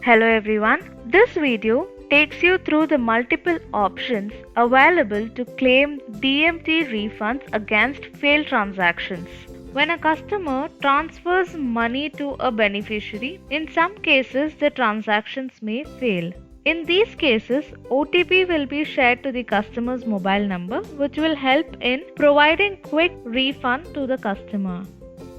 Hello everyone. This video takes you through the multiple options available to claim DMT refunds against failed transactions. When a customer transfers money to a beneficiary, in some cases the transactions may fail. In these cases, OTP will be shared to the customer's mobile number, which will help in providing quick refund to the customer.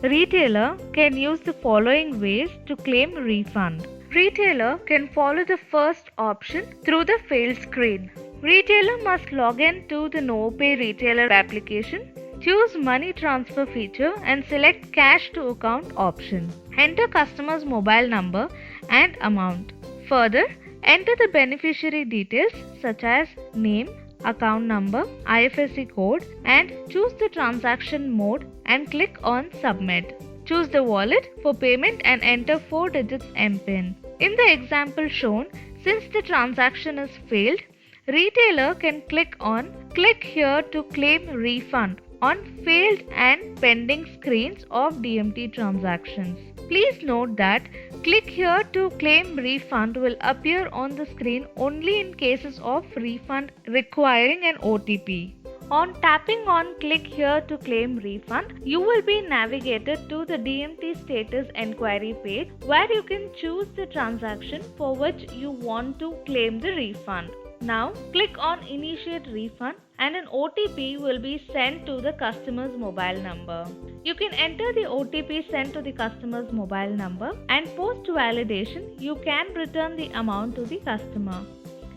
Retailer can use the following ways to claim refund. Retailer can follow the first option through the failed screen. Retailer must log in to the NovoPay retailer application, choose money transfer feature and select cash to account option. Enter customer's mobile number and amount. Further, enter the beneficiary details such as name, account number, IFSC code and choose the transaction mode and click on submit. Choose the wallet for payment and enter 4 digits MPIN. In the example shown, since the transaction is failed, retailer can click on click here to claim refund on failed and pending screens of DMT transactions. Please note that click here to claim refund will appear on the screen only in cases of refund requiring an OTP. On tapping on click here to claim refund, you will be navigated to the DMT status enquiry page where you can choose the transaction for which you want to claim the refund. Now click on initiate refund and an OTP will be sent to the customer's mobile number. You can enter the OTP sent to the customer's mobile number and post validation you can return the amount to the customer.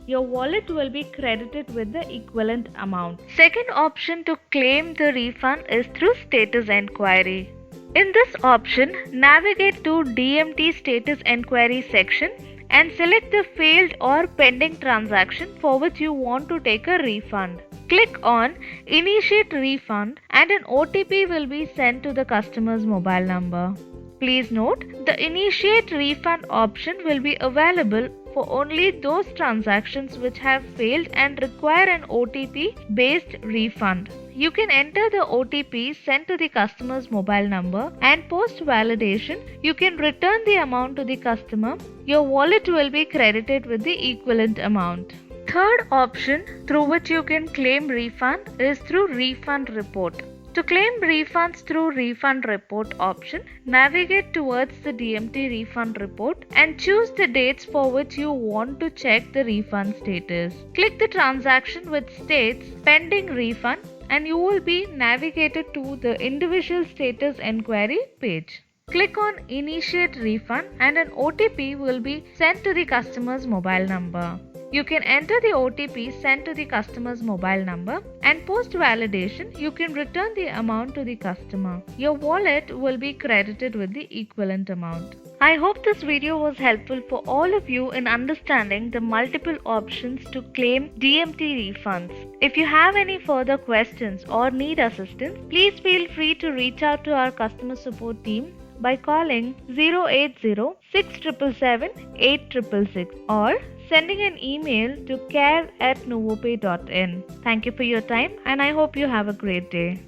Your wallet will be credited with the equivalent amount. Second option to claim the refund is through status enquiry. In this option, navigate to DMT status enquiry section and select the failed or pending transaction for which you want to take a refund. Click on initiate refund and an OTP will be sent to the customer's mobile number. Please note, the initiate refund option will be available for only those transactions which have failed and require an OTP based refund. You can enter the OTP sent to the customer's mobile number and post validation. You can return the amount to the customer. Your wallet will be credited with the equivalent amount. Third option through which you can claim refund is through refund report. To claim refunds through refund report option, navigate towards the DMT refund report and choose the dates for which you want to check the refund status. Click the transaction which states pending refund and you will be navigated to the individual status enquiry page. Click on initiate refund and an OTP will be sent to the customer's mobile number. You can enter the OTP sent to the customer's mobile number and post validation. You can return the amount to the customer. Your wallet will be credited with the equivalent amount. I hope this video was helpful for all of you in understanding the multiple options to claim DMT refunds. If you have any further questions or need assistance, please feel free to reach out to our customer support team by calling 080 6777 8666 or sending an email to care@novopay.in. Thank you for your time and I hope you have a great day.